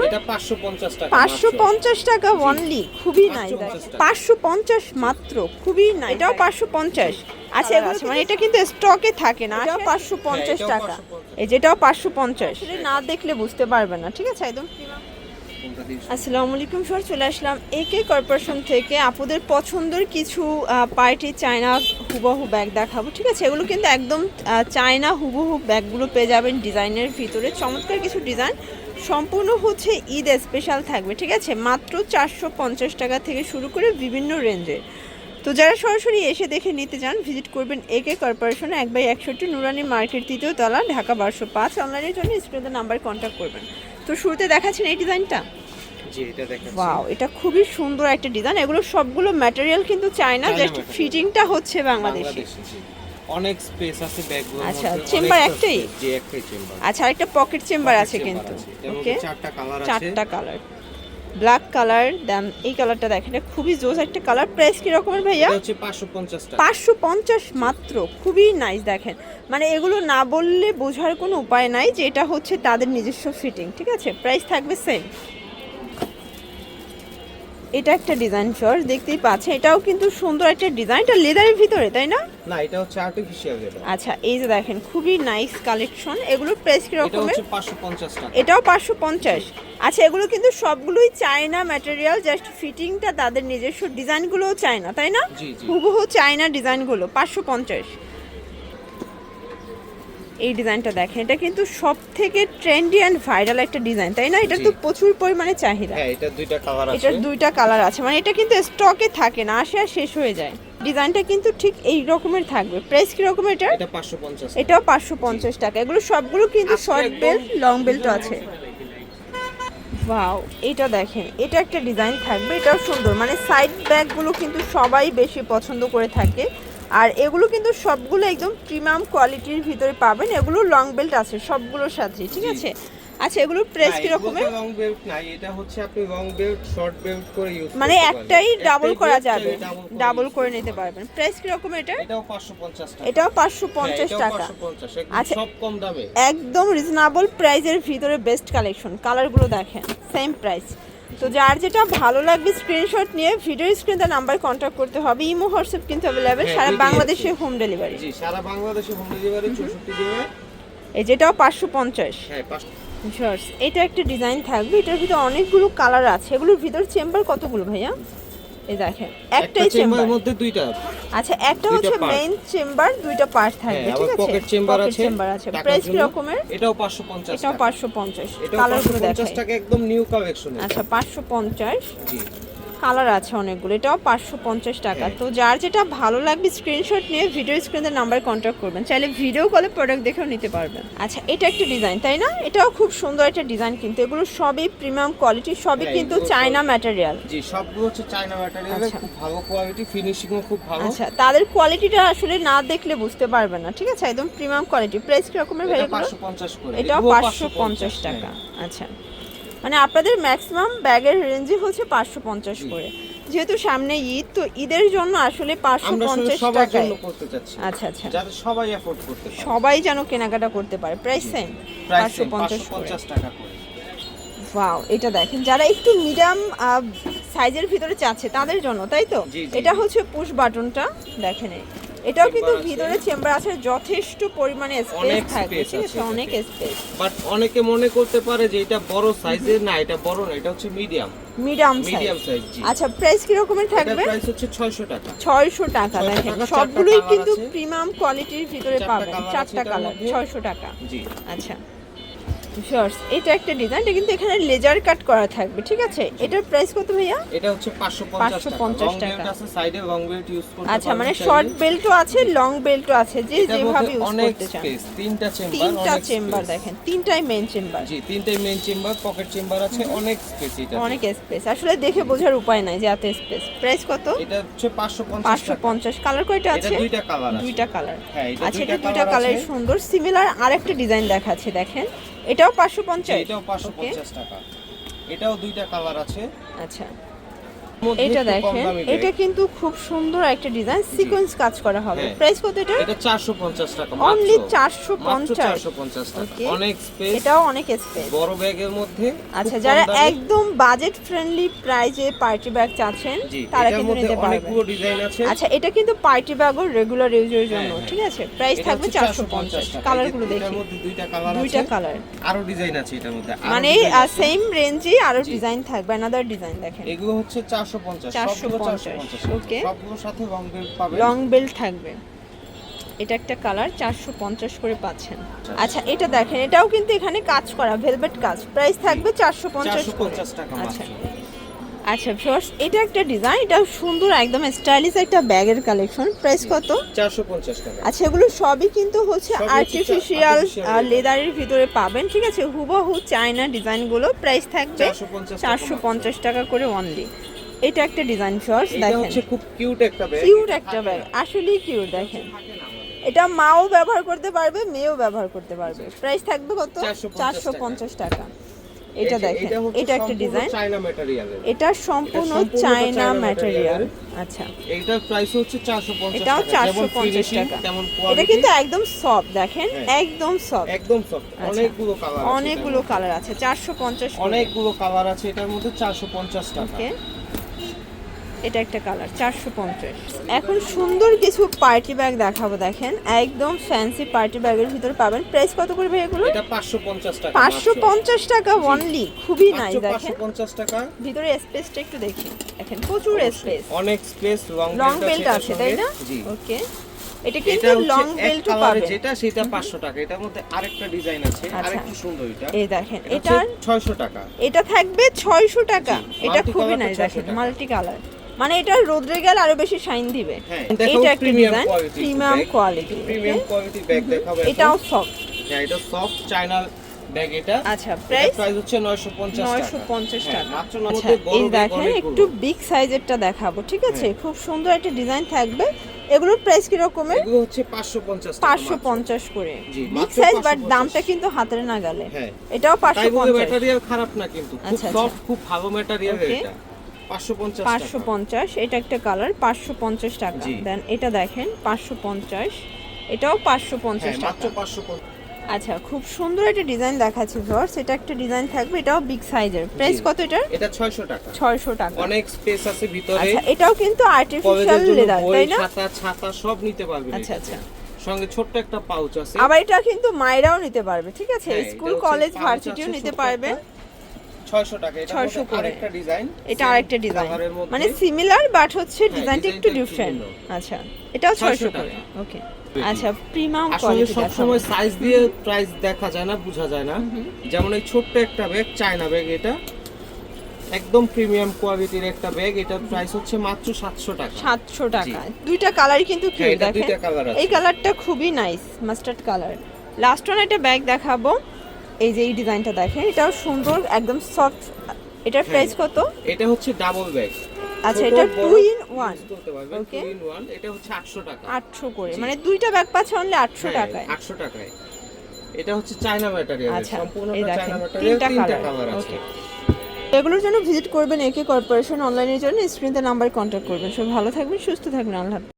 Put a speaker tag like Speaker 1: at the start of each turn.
Speaker 1: এটা 550 টাকা
Speaker 2: 550 টাকা অনলি, খুবই নাইস। 550 মাত্র, খুবই নাইস। এটাও 550। আচ্ছা এগুলো মানে এটা কিন্তু স্টকে থাকে না, এটাও 550 টাকা। এই যেটাও 550, না দেখলে বুঝতে পারবে না, ঠিক আছে একদম। আসসালামু আলাইকুম স্যার, চলে আসলাম একে কর্পোরেশন থেকে আপুদের পছন্দের কিছু পার্টি চায়না হুবহু ব্যাগ দেখাবো, ঠিক আছে। এগুলো কিন্তু একদম চায়না হুবহু ব্যাগগুলো পেয়ে যাবেন ডিজাইনের ভিতরে, চমৎকার কিছু ডিজাইন, সম্পূর্ণ হচ্ছে ঈদ স্পেশাল থাকবে, ঠিক আছে। মাত্র 450 টাকা থেকে শুরু করে বিভিন্ন রেঞ্জের। তো যারা সরাসরি এসে দেখে নিতে চান ভিজিট করবেন একে কর্পোরেশনে 1/61 নুরানি মার্কেট, 3য় তলা, ঢাকা 1205। অনলাইনের জন্য স্ক্রিনে নাম্বার কন্ট্যাক্ট করবেন। তো শুরুতে দেখাচ্ছেন এই ডিজাইনটা।
Speaker 1: জি এটা দেখাচ্ছি।
Speaker 2: ওয়াও, এটা খুবই সুন্দর একটা ডিজাইন। এগুলো সবগুলো ম্যাটেরিয়াল কিন্তু চায়না, জাস্ট ফিটিংটা হচ্ছে বাংলাদেশি।
Speaker 1: অনেক স্পেস আছে ব্যাগগুলোর মধ্যে।
Speaker 2: আচ্ছা চেম্বার একটাই?
Speaker 1: জি একটাই চেম্বার।
Speaker 2: আচ্ছা একটা পকেট চেম্বার আছে কিন্তু। ওকে,
Speaker 1: চারটা কালার আছে।
Speaker 2: চারটা কালার, ব্ল্যাক কালার, দেন এই কালারটা দেখেন, এটা খুবই জোস একটা কালার। প্রাইস কি রকমের ভাইয়া?
Speaker 1: এটা হচ্ছে 550 টাকা।
Speaker 2: 550 মাত্র, খুবই নাইস। দেখেন মানে এগুলো না বললে বোঝার কোনো উপায় নাই যে এটা হচ্ছে তাদের নিজস্ব ফিটিং, ঠিক আছে। প্রাইস থাকবে সেম। এটা একটা ডিজাইন শর্ট দেখতেই পাচ্ছেন, এটাও কিন্তু সুন্দর একটা ডিজাইন। এটা লেদারের ভিতরে তাই না?
Speaker 1: না এটা হচ্ছে আর্টিফিশিয়াল লেদার।
Speaker 2: আচ্ছা এই যে দেখেন খুবই নাইস কালেকশন। এগুলোর প্রাইস কি
Speaker 1: এটা
Speaker 2: রকমের?
Speaker 1: হচ্ছে 550 টাকা।
Speaker 2: এটাও 550। আচ্ছা এগুলো কিন্তু সবগুলোই চায়না ম্যাটেরিয়াল, জাস্ট ফিটিংটা তাদের নিজস্ব, ডিজাইনগুলোও চায়না তাই না?
Speaker 1: জি জি
Speaker 2: হুবহু চায়না ডিজাইনগুলো। 550। এই ডিজাইনটা দেখেন, এটা কিন্তু সব থেকে ট্রেন্ডি অ্যান্ড ভাইরাল একটা ডিজাইন তাই না? এটা তো প্রচুর পরিমাণে চাহিদা।
Speaker 1: হ্যাঁ এটা দুইটা কালার আছে।
Speaker 2: এটার দুইটা কালার আছে, মানে এটা কিন্তু স্টকে থাকে না, আসে আর শেষ হয়ে যায়। ডিজাইনটা কিন্তু ঠিক এই রকমের থাকবে। প্রাইস কি রকম এটা?
Speaker 1: এটা 550।
Speaker 2: এটাও 550 টাকা। এগুলো সবগুলো কিন্তু শর্ট বেল্ট, লং বেল্টও আছে। ওয়াও, এটা দেখেন, এটা একটা ডিজাইন থাকবে, এটাও সুন্দর। মানে সাইড ব্যাগগুলো কিন্তু সবাই বেশি পছন্দ করে থাকে, আর এগুলো কিন্তু সবগুলো একদম প্রিমিয়াম কোয়ালিটির ভিতরে পাবেন। এগুলো লং বেল্ট আছে সবগুলোর সাথে, ঠিক আছে। আচ্ছা এগুলোর প্রাইস কি রকমের?
Speaker 1: লং বেল্ট নাই, এটা হচ্ছে আপনি লং বেল্ট শর্ট বেল্ট করে ইউজ করতে
Speaker 2: মানে
Speaker 1: পারবেন।
Speaker 2: একটাই ডাবল করা যাবে, ডাবল
Speaker 1: ইউজ
Speaker 2: করে নিতে পারবেন। প্রাইস কি রকম এটা?
Speaker 1: এটাও 550 টাকা।
Speaker 2: এটাও 550
Speaker 1: হ্যাঁ,
Speaker 2: টাকা।
Speaker 1: এটাও 550, একদম
Speaker 2: আচ্ছা,
Speaker 1: সব কম দামে,
Speaker 2: একদম রিজনেবল প্রাইসের ভিতরে বেস্ট কালেকশন। কালারগুলো দেখেন সেম প্রাইস। তো যার যেটা ভালো লাগবে স্ক্রিনশট নিয়ে ভিডিও স্ক্রিনে নাম্বার কন্ট্যাক্ট করতে হবে। ইমো হোয়াটসঅ্যাপ কিন্তু অ্যাভেলেবেল, সারা বাংলাদেশে হোম ডেলিভারি।
Speaker 1: জি সারা বাংলাদেশে হোম ডেলিভারি 64 দিনে।
Speaker 2: এই যেটাও 550।
Speaker 1: হ্যাঁ
Speaker 2: শর্টস, এটা একটা ডিজাইন থাকবে, এটার ভিতরে অনেকগুলো কালার আছে। এগুলোর ভিতর চেম্বার কতগুলো ভাইয়া? এই দেখেন একটাই চেম্বার
Speaker 1: মধ্যে দুইটা।
Speaker 2: আচ্ছা একটা হচ্ছে মেইন চেম্বার, দুইটা পার্ট থাকবে, ঠিক আছে।
Speaker 1: পকেট চেম্বার আছে।
Speaker 2: প্রাইস কি রকমের?
Speaker 1: এটাও 550
Speaker 2: এটাও
Speaker 1: টাকা।
Speaker 2: 550।
Speaker 1: এটাও
Speaker 2: কালারগুলো
Speaker 1: 550
Speaker 2: দেখাই।
Speaker 1: টাকা, একদম নিউ কালেকশন।
Speaker 2: আচ্ছা 550।
Speaker 1: জি
Speaker 2: কালার আছে অনেকগুলো, এটাও 550 টাকা।
Speaker 1: হ্যাঁ।
Speaker 2: তো যার যেটা ভালো লাগবে স্ক্রিনশট নিয়ে ভিডিও স্ক্রিনের নাম্বার কন্ট্যাক্ট করবেন, চাইলে ভিডিও কলে প্রোডাক্ট দেখেও নিতে পারবেন। আচ্ছা এটা একটা ডিজাইন তাই না? এটাও খুব সুন্দর একটা ডিজাইন, কিন্তু এগুলো সবই প্রিমিয়াম কোয়ালিটি, সবই
Speaker 1: হ্যাঁ,
Speaker 2: কিন্তু
Speaker 1: এগুলো
Speaker 2: চায়না ম্যাটেরিয়াল।
Speaker 1: জি সবগুলো হচ্ছে চায়না ম্যাটেরিয়াল,
Speaker 2: আচ্ছা।
Speaker 1: খুব ভালো কোয়ালিটি, ফিনিশিংও খুব ভালো।
Speaker 2: আচ্ছা তাদের কোয়ালিটিটা আসলে না দেখলে বুঝতে পারবেন না, ঠিক আছে, একদম প্রিমিয়াম কোয়ালিটি। প্রাইস কি রকমের ভাই এগুলো?
Speaker 1: 550 করে।
Speaker 2: এটাও 550 টাকা। আচ্ছা মানে আপনাদের ম্যাক্সিমাম ব্যাগের রেঞ্জই হচ্ছে 550 করে। যেহেতু সামনে ঈদ, তো ঈদের জন্য আসলে 550 টাকায়
Speaker 1: করতে চাচ্ছি।
Speaker 2: আচ্ছা আচ্ছা,
Speaker 1: যাতে সবাই এফোর্ড করতে পারে,
Speaker 2: সবাই যেন কেনাকাটা করতে পারে। প্রাইস সেম
Speaker 1: 550 টাকা করে।
Speaker 2: ওয়াও, এটা দেখেন যারা একটু মিডিয়াম সাইজের ভিতরে চাচ্ছে তাদের জন্য, তাই তো?
Speaker 1: জি, জি,
Speaker 2: এটা হচ্ছে পুশ বাটনটা, দেখেন এটাও কিন্তু
Speaker 1: চেম্বার আছে।
Speaker 2: ভিতরে চেম্বার আছে, যথেষ্ট পরিমাণে স্পেস
Speaker 1: অনেক
Speaker 2: থাকবে,
Speaker 1: space
Speaker 2: ঠিক
Speaker 1: আছে
Speaker 2: আছে, অনেক
Speaker 1: এটাতে।
Speaker 2: স্পেস।
Speaker 1: বাট অনেকে মনে করতে পারে যে এটা বড় সাইজের, না এটা বড় না, এটা হচ্ছে medium
Speaker 2: medium
Speaker 1: medium
Speaker 2: size.
Speaker 1: Size. জি
Speaker 2: আচ্ছা প্রাইস কি রকমের
Speaker 1: এটার
Speaker 2: থাকবে?
Speaker 1: প্রাইস হচ্ছে 600 টাকা।
Speaker 2: 600 টাকা।
Speaker 1: 600
Speaker 2: দেখেন
Speaker 1: টাকা,
Speaker 2: সবগুলোই
Speaker 1: চারটা
Speaker 2: কিন্তু
Speaker 1: কালার আছে।
Speaker 2: প্রিমিয়াম কোয়ালিটির ভিতরে
Speaker 1: চারটা
Speaker 2: পাবেন,
Speaker 1: কালার আছে
Speaker 2: চারটা
Speaker 1: এটার
Speaker 2: কালার,
Speaker 1: মধ্যে।
Speaker 2: 600 টাকা।
Speaker 1: জি
Speaker 2: আচ্ছা শর্টস, এটা একটা ডিজাইন, এটা কিন্তু এখানে লেজার কাট করা থাকবে, ঠিক আছে। এটার প্রাইস কত ভাইয়া?
Speaker 1: এটা হচ্ছে 550 টাকা।
Speaker 2: 550
Speaker 1: লং
Speaker 2: টাকা।
Speaker 1: বেল্ট আছে, সাইডে লং বেল্ট ইউজ করতে
Speaker 2: আচ্ছা
Speaker 1: পারবেন
Speaker 2: মানে
Speaker 1: চাইলে।
Speaker 2: শর্ট বেল্টও আছে, লং বেল্টও আছে, যে
Speaker 1: এটার
Speaker 2: যেভাবে
Speaker 1: মধ্যে
Speaker 2: ইউজ
Speaker 1: অনেক
Speaker 2: করতে চান।
Speaker 1: স্পেস, তিনটা চেম্বার,
Speaker 2: তিনটা
Speaker 1: অনেক
Speaker 2: চেম্বার
Speaker 1: space।
Speaker 2: দেখেন, তিনটাই মেইন চেম্বার।
Speaker 1: জি তিনটাই মেইন চেম্বার, পকেট চেম্বার আছে, অনেক স্পেস। এটা
Speaker 2: অনেক স্পেস, আসলে দেখে বোঝার উপায় নাই যে এত স্পেস। প্রাইস কত?
Speaker 1: এটা হচ্ছে 550 টাকা।
Speaker 2: 550। কালার কয়টা
Speaker 1: এটা
Speaker 2: আছে?
Speaker 1: দুইটা কালার আছে।
Speaker 2: দুইটা কালার।
Speaker 1: হ্যাঁ এটা
Speaker 2: আচ্ছা এটা
Speaker 1: দুইটা
Speaker 2: দুইটা
Speaker 1: কালার
Speaker 2: কালার
Speaker 1: আছে।
Speaker 2: সুন্দর। সিমিলার আরেকটা ডিজাইন দেখাচ্ছি, দেখেন এটাও 550।
Speaker 1: এটাও 550 টাকা। এটাও দুইটা কালার আছে।
Speaker 2: আচ্ছা এটা দেখেন, এটা কিন্তু খুব সুন্দর একটা ডিজাইন, সিকোয়েন্স কাজ করা হবে। প্রাইস কত এটা?
Speaker 1: এটা 450 টাকা
Speaker 2: অনলি
Speaker 1: মাত্র।
Speaker 2: 450
Speaker 1: 450 টাকা। অনেক স্পেস,
Speaker 2: এটাও অনেক স্পেস,
Speaker 1: বড় ব্যাগের মধ্যে।
Speaker 2: আচ্ছা, যারা একদম বাজেট ফ্রেন্ডলি প্রাইসে পার্টি ব্যাগ চাচ্ছেন তারা কিন্তু নিতে পারবেন।
Speaker 1: অনেকগুলো ডিজাইন আছে।
Speaker 2: আচ্ছা, এটা কিন্তু পার্টি ব্যাগ ও রেগুলার ইউজের জন্য, ঠিক আছে? প্রাইস থাকবে 450 টাকা। কালারগুলো দেখি,
Speaker 1: এর মধ্যে দুইটা কালার আছে,
Speaker 2: দুইটা কালার,
Speaker 1: আরো ডিজাইন আছে এটার মধ্যে,
Speaker 2: মানে সেম রেঞ্জে আরো ডিজাইন থাকবে, আনাদার ডিজাইন দেখেন।
Speaker 1: এগুলো হচ্ছে 450, সবগুলো 450।
Speaker 2: ওকে,
Speaker 1: সবগুলোর সাথে লং বেল্ট পাবেন,
Speaker 2: লং বেল্ট থাকবে। এটা একটা কালার, 450 করে পাচ্ছেন। আচ্ছা, এটা দেখেন, এটাও কিন্তু এখানে কাজ করা, ভেলভেট কাজ। প্রাইস থাকবে 450
Speaker 1: টাকা
Speaker 2: আচ্ছা
Speaker 1: মাত্র।
Speaker 2: আচ্ছা ভিউয়ার্স, এটা একটা ডিজাইন, এটা সুন্দর একদম স্টাইলিশ একটা ব্যাগের কালেকশন। প্রাইস কত?
Speaker 1: 450 টাকা।
Speaker 2: আচ্ছা, এগুলো সবই কিন্তু হচ্ছে আর্টিফিশিয়াল লেদারের ভিতরে পাবেন, ঠিক আছে? হুবহু চায়না ডিজাইনগুলো। প্রাইস থাকবে 450 টাকা করে অনলি। এটা একটা ডিজাইন ভিউয়ার্স,
Speaker 1: এটা
Speaker 2: দেখেন
Speaker 1: হচ্ছে খুব কিউট একটা ব্যাগ,
Speaker 2: কিউট একটা ব্যাগ, আসলেই কিউট। দেখেন, এটা মাও ব্যবহার করতে পারবে, মেয়েও ব্যবহার করতে পারবে। প্রাইস থাকবে কত? 450 টাকা। এটা দেখেন, এটা একটা ডিজাইন,
Speaker 1: চায়না ম্যাটেরিয়ালের,
Speaker 2: এটা সম্পূর্ণ চায়না ম্যাটেরিয়াল। আচ্ছা,
Speaker 1: এইটার প্রাইস হচ্ছে 450 টাকা।
Speaker 2: এটাও 450 টাকা।
Speaker 1: তেমন
Speaker 2: এটা
Speaker 1: কোয়ালিটি,
Speaker 2: কিন্তু একদম সফট, দেখেন একদম সফট,
Speaker 1: একদম সফট। অনেকগুলো কালার আছে,
Speaker 2: অনেকগুলো কালার আছে। 450,
Speaker 1: অনেকগুলো কালার আছে এটার মধ্যে। 450 টাকা।
Speaker 2: ওকে, এটা একটা কালার, 450। এখন সুন্দর কিছু পার্টি ব্যাগ দেখাবো, দেখেন একদম ফ্যান্সি পার্টি ব্যাগের ভিতরে পাবেন। প্রাইস কত করে ভাই এগুলো?
Speaker 1: এটা 550 টাকা।
Speaker 2: 550 টাকা অনলি, খুবই নাইস। দেখেন
Speaker 1: 550 টাকা।
Speaker 2: ভিতরে স্পেসটা একটু দেখি, দেখেন প্রচুর স্পেস,
Speaker 1: অনেক স্পেস,
Speaker 2: লং বেল্ট আছে, তাই না? ওকে, এটা কিন্তু লং বেল্টও পাবেন।
Speaker 1: যেটা সেটা 500 টাকা। এটার মধ্যে আরেকটা ডিজাইন আছে, আরেকটু সুন্দর। এটা
Speaker 2: এই দেখেন,
Speaker 1: এটা 600 টাকা।
Speaker 2: এটা থাকবে 600 টাকা। এটা খুবই নাইস, দেখেন মাল্টি কালার, মানে এটা রোদ্রে গেলে আরো বেশি শাইন দিবে। এটা একটা design, premium quality,
Speaker 1: premium quality bag দেখাবো।
Speaker 2: এটাও সফট,
Speaker 1: হ্যাঁ এটা সফট চায়না ব্যাগ। এটা
Speaker 2: আচ্ছা, প্রাইস
Speaker 1: হচ্ছে 950 টাকা মাত্র।
Speaker 2: আচ্ছা, এই দেখেন একটু বিগ সাইজেরটা দেখাবো, ঠিক আছে? খুব সুন্দর একটা ডিজাইন থাকবে। এগুলোর প্রাইস কি রকমের?
Speaker 1: এগুলো হচ্ছে 550 টাকা।
Speaker 2: 550 করে বিগ সাইজ, বাট দামটা কিন্তু হাতের নাগালে।
Speaker 1: হ্যাঁ,
Speaker 2: এটাও 550।
Speaker 1: ম্যাটেরিয়াল খারাপ না কিন্তু, খুব সফট, খুব ভালো ম্যাটেরিয়াল। এটা
Speaker 2: 550। এটা একটা কালার, 550 টাকা। দেন এটা দেখেন 550, এটাও 550 টাকা
Speaker 1: মাত্র 550।
Speaker 2: আচ্ছা, খুব সুন্দর একটা ডিজাইন দেখাচ্ছি ভিউয়ার্স। এটা একটা ডিজাইন থাকবে, এটাও বিগ সাইজের। প্রাইস কত এটার?
Speaker 1: এটা 600 টাকা।
Speaker 2: 600 টাকা।
Speaker 1: অনেক স্পেস আছে ভিতরে।
Speaker 2: আচ্ছা, এটাও কিন্তু আর্টিফিশিয়াল লেদার, তাই না?
Speaker 1: ছাতা সব নিতে পারবেন।
Speaker 2: আচ্ছা আচ্ছা,
Speaker 1: সঙ্গে ছোট্ট একটা পাউচ আছে।
Speaker 2: আবার এটা কিন্তু মায়েরাও নিতে পারবে, ঠিক আছে? স্কুল কলেজ ভার্সিটিও নিতে পারবে।
Speaker 1: 600 টাকা। এটা
Speaker 2: 600 করে।
Speaker 1: আরেকটা ডিজাইন,
Speaker 2: এটা আরেকটা ডিজাইন, মানে সিমিলার বাট হচ্ছে ডিজাইনটা একটু ডিফারেন্ট। আচ্ছা, এটাও 600 করে। ওকে, আচ্ছা, প্রিমিয়াম কোয়ালিটি।
Speaker 1: সব সময় সাইজ দিয়ে প্রাইস দেখা যায় না, বোঝা যায় না। যেমন এই ছোট্ট একটা ব্যাগ, চায়না ব্যাগ, এটা একদম প্রিমিয়াম কোয়ালিটির একটা ব্যাগ। এটার প্রাইস হচ্ছে মাত্র 700 টাকা।
Speaker 2: 700 টাকা। দুইটা কালারই কিন্তু কিউট, দেখেন
Speaker 1: দুইটা কালার আছে।
Speaker 2: এই কালারটা খুবই nice, mustard colour. Last one একটা ব্যাগ দেখাবো, এই যে এই ডিজাইনটা দেখেন, এটাও সুন্দর, একদম সফট। এটার প্রাইস কত?
Speaker 1: এটা হচ্ছে ডাবল ব্যাগ।
Speaker 2: আচ্ছা, এটা 2 in 1।
Speaker 1: Okay, 2 in 1। এটা হচ্ছে 800 টাকা।
Speaker 2: 800 করে, মানে দুইটা ব্যাগ পাচ্ছে অনলি 800 টাকায়।
Speaker 1: 800 টাকায়। এটা হচ্ছে চায়না ম্যাটেরিয়াল,
Speaker 2: আচ্ছা,
Speaker 1: সম্পূর্ণ
Speaker 2: এই
Speaker 1: চায়না
Speaker 2: দেখেন
Speaker 1: ম্যাটেরিয়াল, তিনটা কালার আছে।
Speaker 2: ওকে, এগুলোর জন্য ভিজিট করবেন একে কর্পোরেশন অনলাইনের জন্য। স্ক্রিনতে নাম্বার কন্ট্যাক্ট করবেন। সব ভালো থাকবেন, সুস্থ থাকবেন, আল্লাহ হাফেজ।